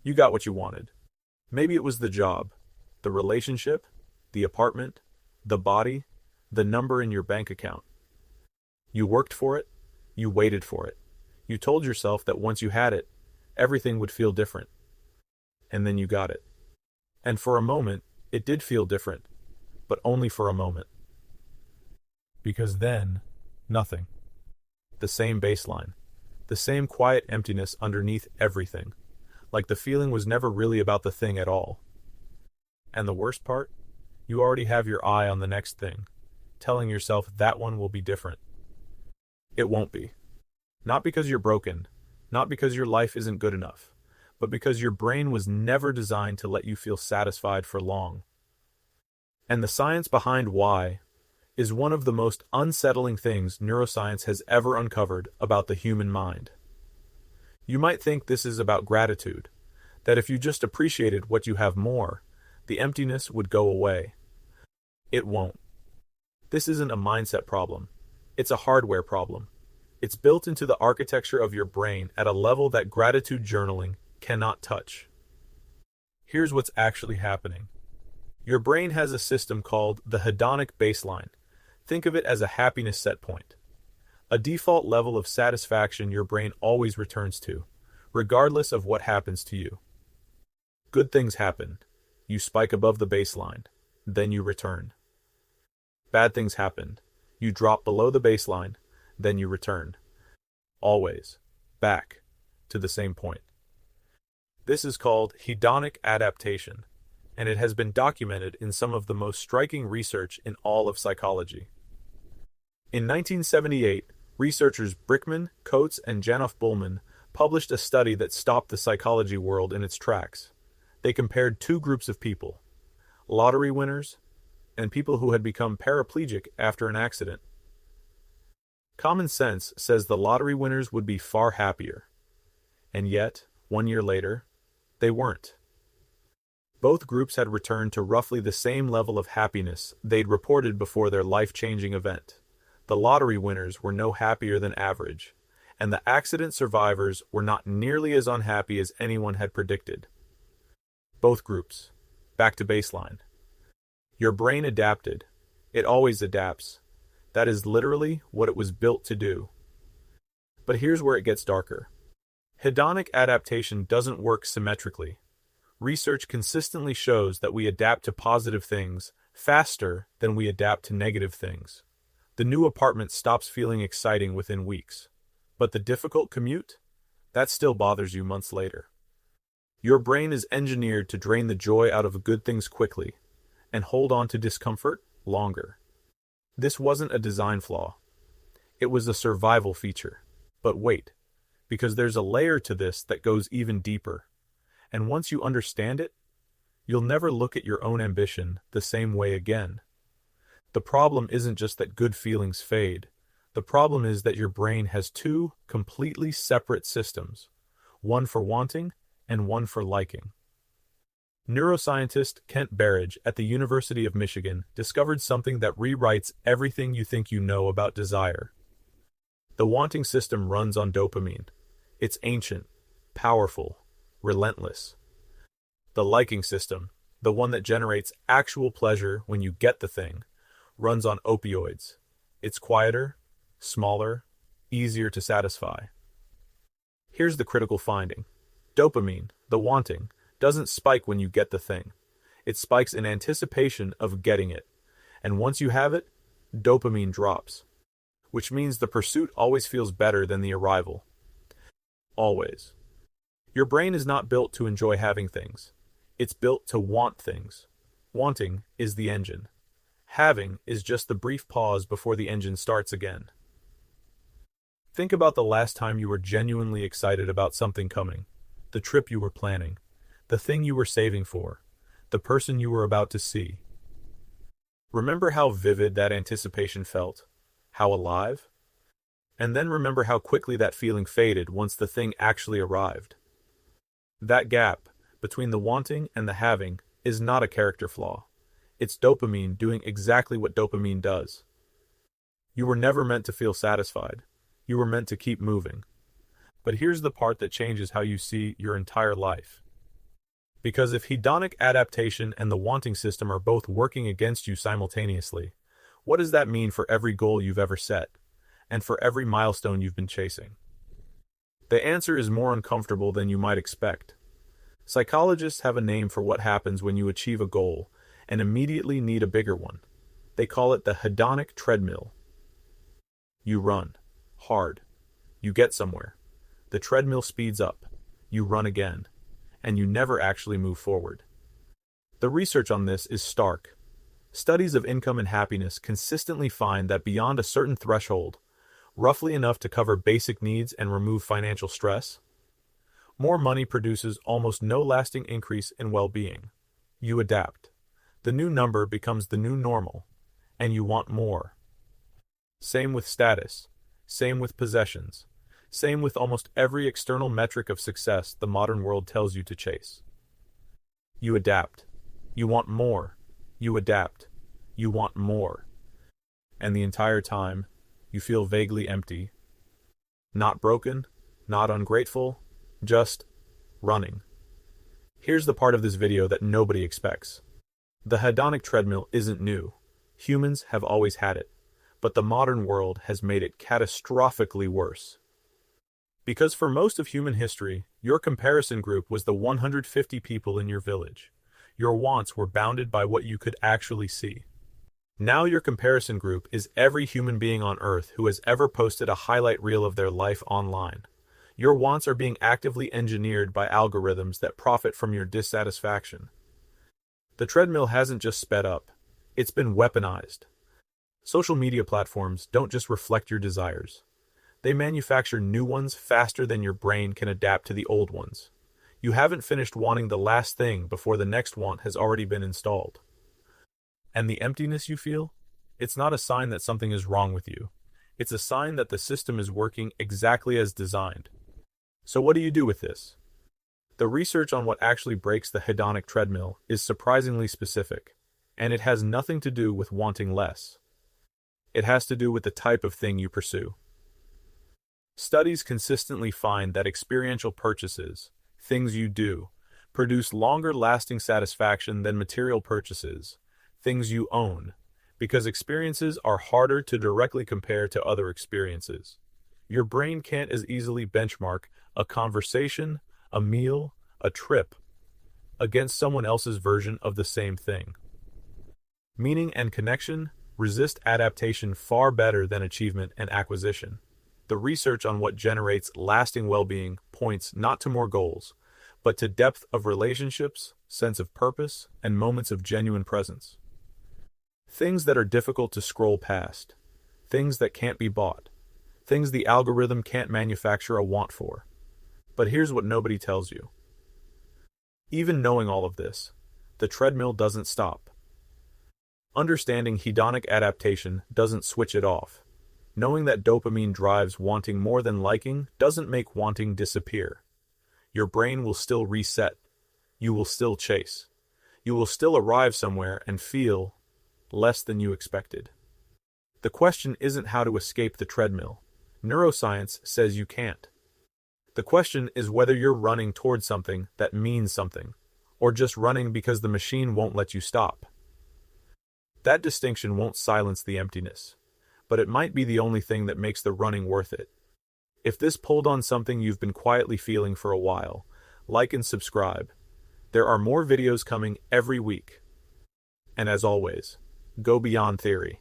You got what you wanted. Maybe it was the job, the relationship, the apartment, the body, the number in your bank account. You worked for it, you waited for it. You told yourself that once you had it, everything would feel different. And then you got it. And for a moment, it did feel different, but only for a moment. Because then, nothing. The same baseline. The same quiet emptiness underneath everything. Like the feeling was never really about the thing at all. And the worst part? You already have your eye on the next thing, telling yourself that one will be different. It won't be. Not because you're broken, not because your life isn't good enough, but because your brain was never designed to let you feel satisfied for long. And the science behind why is one of the most unsettling things neuroscience has ever uncovered about the human mind. You might think this is about gratitude, that if you just appreciated what you have more, the emptiness would go away. It won't. This isn't a mindset problem. It's a hardware problem. It's built into the architecture of your brain at a level that gratitude journaling cannot touch. Here's what's actually happening. Your brain has a system called the hedonic baseline. Think of it as a happiness set point. A default level of satisfaction your brain always returns to, regardless of what happens to you. Good things happen. You spike above the baseline. Then you return. Bad things happen. You drop below the baseline. Then you return. Always. Back. To the same point. This is called hedonic adaptation, and it has been documented in some of the most striking research in all of psychology. In 1978, researchers Brickman, Coates, and Janoff-Bullman published a study that stopped the psychology world in its tracks. They compared two groups of people, lottery winners and people who had become paraplegic after an accident. Common sense says the lottery winners would be far happier. And yet, 1 year later, they weren't. Both groups had returned to roughly the same level of happiness they'd reported before their life-changing event. The lottery winners were no happier than average, and the accident survivors were not nearly as unhappy as anyone had predicted. Both groups, back to baseline. Your brain adapted. It always adapts. That is literally what it was built to do. But here's where it gets darker. Hedonic adaptation doesn't work symmetrically. Research consistently shows that we adapt to positive things faster than we adapt to negative things. The new apartment stops feeling exciting within weeks. But the difficult commute? That still bothers you months later. Your brain is engineered to drain the joy out of good things quickly and hold on to discomfort longer. This wasn't a design flaw. It was a survival feature. But wait, because there's a layer to this that goes even deeper. And once you understand it, you'll never look at your own ambition the same way again. The problem isn't just that good feelings fade. The problem is that your brain has two completely separate systems, one for wanting and one for liking. Neuroscientist Kent Berridge at the University of Michigan discovered something that rewrites everything you think you know about desire. The wanting system runs on dopamine. It's ancient, powerful, relentless. The liking system, the one that generates actual pleasure when you get the thing, runs on opioids. It's quieter, smaller, easier to satisfy. Here's the critical finding. Dopamine, the wanting, doesn't spike when you get the thing. It spikes in anticipation of getting it. And once you have it, dopamine drops. Which means the pursuit always feels better than the arrival. Always. Your brain is not built to enjoy having things. It's built to want things. Wanting is the engine. Having is just the brief pause before the engine starts again. Think about the last time you were genuinely excited about something coming. The trip you were planning. The thing you were saving for. The person you were about to see. Remember how vivid that anticipation felt? How alive? And then remember how quickly that feeling faded once the thing actually arrived. That gap between the wanting and the having is not a character flaw. It's dopamine doing exactly what dopamine does. You were never meant to feel satisfied. You were meant to keep moving. But here's the part that changes how you see your entire life. Because if hedonic adaptation and the wanting system are both working against you simultaneously, what does that mean for every goal you've ever set, and for every milestone you've been chasing? The answer is more uncomfortable than you might expect. Psychologists have a name for what happens when you achieve a goal and immediately need a bigger one. They call it the hedonic treadmill. You run hard. You get somewhere. The treadmill speeds up. You run again. And you never actually move forward. The research on this is stark. Studies of income and happiness consistently find that beyond a certain threshold, roughly enough to cover basic needs and remove financial stress, more money produces almost no lasting increase in well-being. You adapt. The new number becomes the new normal, and you want more. Same with status. Same with possessions. Same with almost every external metric of success the modern world tells you to chase. You adapt. You want more. You adapt. You want more. And the entire time, you feel vaguely empty. Not broken, not ungrateful, just running. Here's the part of this video that nobody expects. The hedonic treadmill isn't new. Humans have always had it, but the modern world has made it catastrophically worse. Because for most of human history, your comparison group was the 150 people in your village. Your wants were bounded by what you could actually see. Now your comparison group is every human being on Earth who has ever posted a highlight reel of their life online. Your wants are being actively engineered by algorithms that profit from your dissatisfaction. The treadmill hasn't just sped up, it's been weaponized. Social media platforms don't just reflect your desires. They manufacture new ones faster than your brain can adapt to the old ones. You haven't finished wanting the last thing before the next want has already been installed. And the emptiness you feel? It's not a sign that something is wrong with you. It's a sign that the system is working exactly as designed. So what do you do with this? The research on what actually breaks the hedonic treadmill is surprisingly specific, and it has nothing to do with wanting less. It has to do with the type of thing you pursue. Studies consistently find that experiential purchases, things you do, produce longer-lasting satisfaction than material purchases, things you own, because experiences are harder to directly compare to other experiences. Your brain can't as easily benchmark a conversation, a meal, a trip, against someone else's version of the same thing. Meaning and connection resist adaptation far better than achievement and acquisition. The research on what generates lasting well-being points not to more goals, but to depth of relationships, sense of purpose, and moments of genuine presence. Things that are difficult to scroll past, things that can't be bought, things the algorithm can't manufacture a want for. But here's what nobody tells you. Even knowing all of this, the treadmill doesn't stop. Understanding hedonic adaptation doesn't switch it off. Knowing that dopamine drives wanting more than liking doesn't make wanting disappear. Your brain will still reset. You will still chase. You will still arrive somewhere and feel less than you expected. The question isn't how to escape the treadmill. Neuroscience says you can't. The question is whether you're running towards something that means something, or just running because the machine won't let you stop. That distinction won't silence the emptiness, but it might be the only thing that makes the running worth it. If this pulled on something you've been quietly feeling for a while, like and subscribe. There are more videos coming every week. And as always, go beyond theory.